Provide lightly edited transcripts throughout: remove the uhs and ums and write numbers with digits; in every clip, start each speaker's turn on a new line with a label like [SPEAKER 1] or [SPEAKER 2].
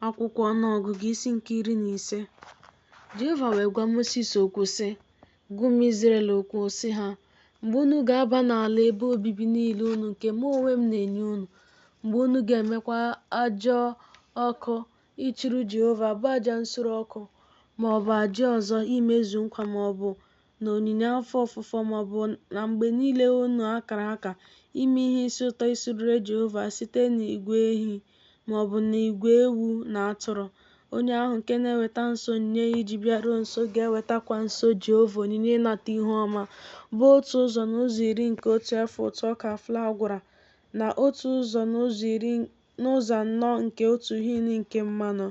[SPEAKER 1] Akwụkwọ ọnụọgụgụ isi nke 15. Jehova wee gwa Mosis okwu sị, gwa ụmụ Izrel okwu sị ha, mgbe unu ga-aba n'ala ebe obibi niile unu nke mụ onwe m na-enye unu, mgbe unu ga-emekwa aja ọkụ ịchụrụ Jehova bụ aja nsure ọkụ, maọbụ aja ọzọ imezu nkwa, maọbụ na onyinye afọ ofufo, maọbụ na mgbe niile unu akara aka ime ihe isi ụtọ isurere Jehova site n'igwe ehi maọbụ n'igwe ewu na atụrụ, onye ahụ nke na-eweta nsọ onyinye iji bịaruo nso ga-ewetakwa nso Jehova onyinye ịnata ihu ọma, bụ otu ụzọ n'ụzọ iri nke otu efa ụtụ ọka flour gwara, na otu ụzọ n'ụzọ anọ nke otu hin nke mmanụ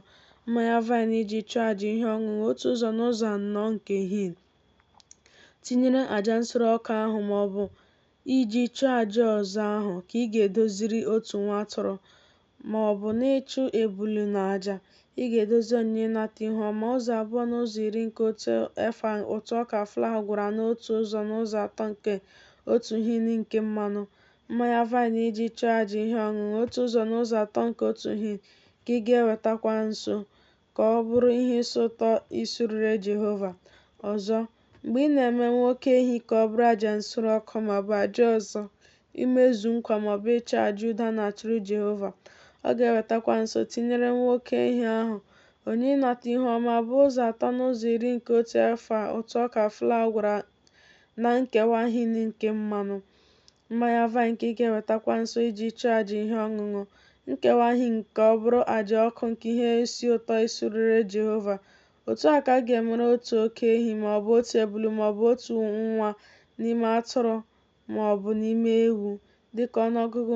[SPEAKER 1] mmanya vaịn iji chụọ àjà ihe ọṅụṅụ, otu ụzọ n'ụzọ anọ nke hin, tinyere àjà nsure ọkụ ahụ maọbụ iji chụọ àjà ọzọ ahụ ka ị ga-edoziri otu nwa atụrụ, maọbụ n'ịchụ ebulu na àjà ị ga-edozi onyinye ịnata ihu ọma, ụzọ abụọ n'ụzọ iri nke otu efa ụtụ ọka flour gwara, na otu ụzọ n'ụzọ atọ nke otu hin nke mmanụ mmanya vaịn iji chụọ àjà ihe ọṅụṅụ, otu ụzọ n'ụzọ atọ nke otu hin ka ị ga-ewetakwa nso ka ọ bụrụ ihe isi ụtọ isurere Jehova. Ọzọ, mgbe ị na-eme nwa oke ehi ka ọ bụrụ àjà nsure ọkụ maọbụ àjà ọzọ imezu nkwa maọbụ ịchụ àjà udo na-achụrụ Jehova, ọ ga-ewetakwa nso tinyere nwa oke ehi ahụ onyinye ịnata ihu ọma, bụ ụzọ atọ n'ụzọ iri nke otu efa ụtụ ọka flour gwara, na nkewa hin nke mmanụ mmanya vaịn ka ị ga-ewetakwa nso iji chụọ àjà ihe ọṅụṅụ, nkewa hin ka ọ bụrụ àjà ọkụ nke ihe isi ụtọ isurere Jehova. Otu a ka a ga-emere otu oke ehi maọbụ otu ebulu maọbụ otu nwa n'ime atụrụ maọbụ n'ime ewu, dịka ọnụọgụgụ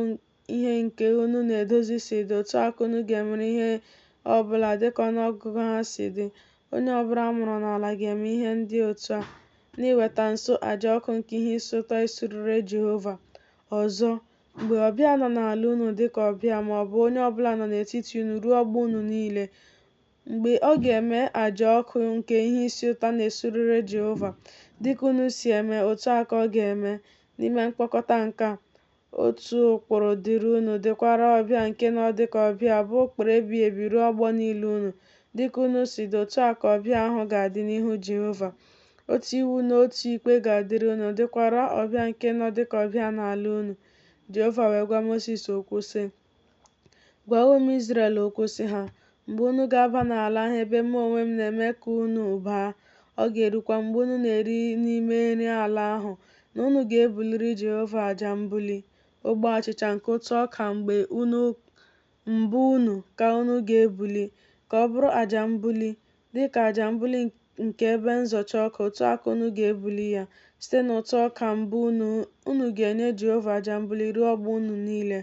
[SPEAKER 1] ihe nke unu na-edozi si dị, otu a ka unu ga-emere ihe ọbụla dịka ọnụọgụgụ ha si dị. Onye ọbụla a mụrụ n'ala ga-eme ihe ndị otu a n'iweta nso àjà ọkụ nke ihe isi ụtọ isurere Jehova. Ọzọ, mgbe ọbịa nọ n'ala unu dịka ọbịa maọbụ onye ọbụla nọ n'etiti unu ruo ọgbọ unu niile, mgbe ọ ga-eme àjà ọkụ nke ihe isi ụtọ na-esurere Jehova dịka unu si eme, otu a ka ọ ga-eme. N'ime mkpokọta nke a, otu ụkpụrụ dịrị unu dịkwara ọbịa nke nọ dịka ọbịa, bụ ụkpụrụ ebighị ebi ruo ọgbọ niile unu, dịka unu si dị, otu a ka ọbịa ahụ ga-adị n'ihu Jehova. Otu iwu na otu ikpe ga-adịrị unu dịkwara ọbịa nke nọ dịka ọbịa n'ala unu. Jehova wee gwa Mosis okwu sị, gwa ụmụ Izrel okwu sị ha, mgbe unu ga-aba n'ala ahụ ebe mụ onwe m na-eme ka unu baa, ọ ga-erukwa mgbe unu na-eri n'ime nri ala ahụ, na unu ga-ebuliri Jehova àjà mbuli, ogbe achịcha nke ụtụ ọka mbụ unu ka unu ga-ebuli, ka ọ bụrụ àjà mbuli, dịka àjà mbuli nke ebe nzọcha ọka, otu aka unu ga-ebuli ya. Site n'ụtụ ọka mbụ unu ga-enye Jehova àjà mbuli ruo ọgbọ unu niile.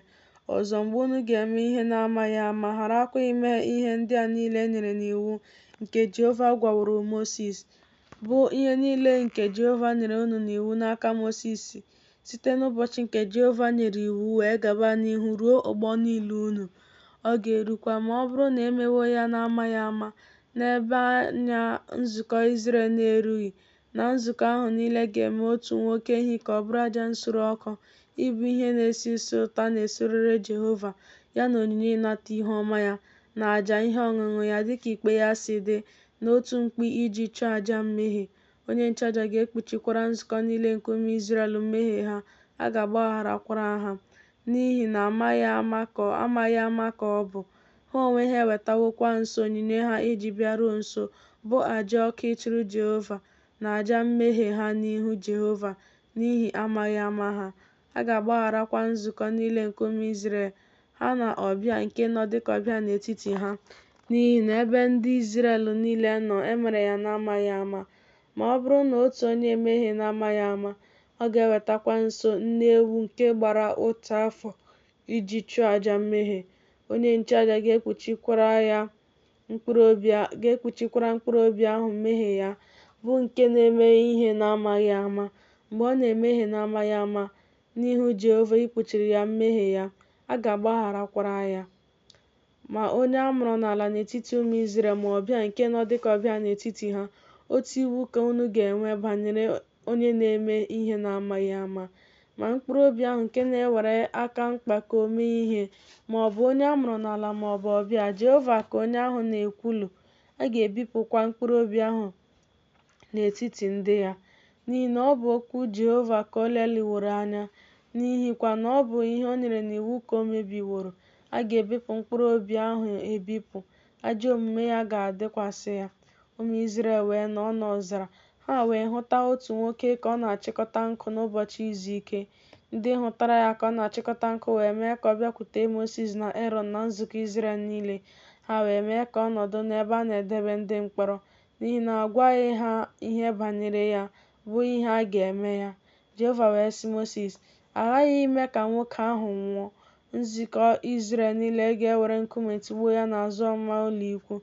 [SPEAKER 1] Ọzọ, mgbe unu ga-eme ihe na-amaghị ama, gharakwa ime ihe ndị a niile e nyere n'iwu nke Jehova gwaworo Mosis, bụ ihe niile nke Jehova nyere unu n'iwu n'aka Mosis site n'ụbọchị nke Jehova nyere iwu wee gaba n'ihu ruo ọgbọ niile unu. Ọ ga-erukwa ma ọ bụrụ na emewo ya n'amaghị ama n'ebe anya nzukọ Izrel na-erughị, na nzukọ ahụ niile ga-eme otu nwa oke ehi ka ọ bụrụ àjà nsure ọkụ ịbụ ihe na-esi isi ụtọ na-esurere Jehova, ya na onyinye ịnata ihu ọma ya, na àjà ihe ọṅụṅụ ya dịka ikpe ya si dị, na otu mkpi iji chụọ àjà mmehie. Onye nchụaja ga-ekpuchikwara nzukọ niile nke ụmụ Izrel mmehie ha, a ga-agbagharakwara ha, n'ihi na amaghị ama ka ọ bụ. Ha onwe ha ewetawokwa nso onyinye ha iji bịaruo nso, bụ àjà ọkụ ịchụrụ Jehova na àjà mmehie ha n'ihu Jehova n'ihi amaghị ama ha. A ga-agbagharakwa nzukọ niile nke ụmụ Izrel, ha na ọbịa nke nọ dịka ọbịa n'etiti ha, n'ihi na ebe ndị Izrel niile nọ emere ya n'amaghị ama. Ma ọ bụrụ na otu onye emehie n'amaghị ama, ọ ga-ewetakwa nso nne ewu nke gbara otu afọ iji chụọ àjà mmehie. Onye nchụaja ga-ekpuchikwara mkpụrụ obi ahụ mmehie ya, bụ nke na-eme ihe n'amaghị ama. Mgbe ọ na-emehie n'amaghị ama n'ihu Jehova ikpuchiri ya mmehie ya, a ga-agbagharakwara ya. Ma onye a mụrụ n'ala n'etiti ụmụ Izrel, ma ọbịa nke nọ dịka ọbịa n'etiti ha, otu iwu ka unu ga-enwe banyere onye na-eme ihe n'amaghị ama. ma mkpụrụobi ahụ nke na-ewere aka mkpako mee ihe, maọbụ onye a mụrụ n'ala maọbụ ọbịa, Jehova ka onye ahụ na-ekwulu. A ga-ebipụkwa mkpụrụobi ahụ n'etiti ndị ya, n'ihi na ọ bụ okwu Jehova ka o leliworo anya, n'ihikwa na ọ bụ ihe o nyere n'iwu ka o mebiworo. A ga-ebipụ mkpụrụobi ahụ ebipụ, ajọ omume ya ga-adịkwasị ya. Ụmụ Izrel wee nọ n'ọzara, ha wee hụta otu nwoke ka ọ na-achịkọta nkụ n'ụbọchị izu ike. Ndị hụtara ya ka ọ na-achịkọta nkụ wee mee ka ọ bịakwute Mozis na Erọn na nzukọ Izrel niile. Ha wee mee ka ọ nọdụ n'ebe a na-edebe ndị mkpọrọ, n'ihi na a gwaghị ha ihe banyere ya, bụ ihe a ga-eme ya. Jehova wee sị Mozis, aghaghị ime ka nwoke ahụ nwụọ. Nzukọ Izrel niile ga-ewere nkume tụgbuo ya n'azụ ọma ụlọ ikwu.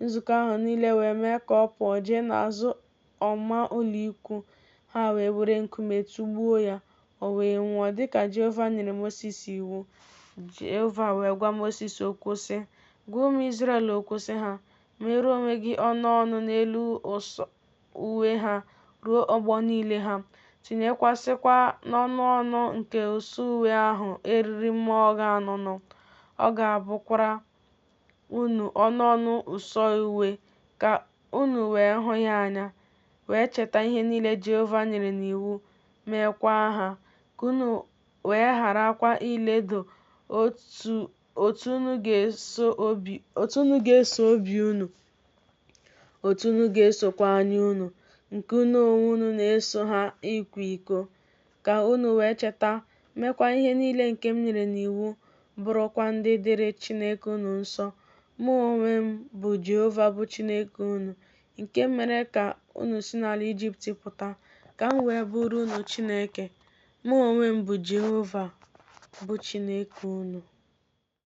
[SPEAKER 1] Nzukọ ahụ niile wee mee ka ọ pụọ jee n'azụ ọma ụlọ ikwu. Ha wee were nkume tụgbuo ya, o wee nwụọ dịka Jehova nyere Mozis iwu. Jehova wee gwa Mozis okwu sị, gwa ụmụ Izrel okwu sị ha, merụọ onwe gị ọnụ ọnụ n'elu ụsọ uwe ha ruo ọgbọ niile ha. Tinyekwasịkwa n'ọnụ ọnụ nke ụsọ uwe ahụ eriri mmụọ ga-anụnụ. Ọ ga-abụkwara unu ọnụ ọnụ ụsọ uwe, ka unu wee hụ ya anya, wee cheta ihe niile Jehova nyere n'iwu, meekwa ha, ka unu wee gharakwa iledo otu unu ga-eso obi unu, otu unu ga-esokwa anya unu, nke unu onwe unu na-eso ha ịkwa iko. Ka unu wee cheta, meekwa ihe niile nke m nyere n'iwu, bụrụkwa ndị dịrị Chineke unu nsọ. Mụ onwe m bụ Jehova bụ Chineke unu, nke mere ka unu si n'ala Ijipt pụta, ka m wee bụrụ unu Chineke. Mụ onwe m bụ Jehova bụ Chineke unu.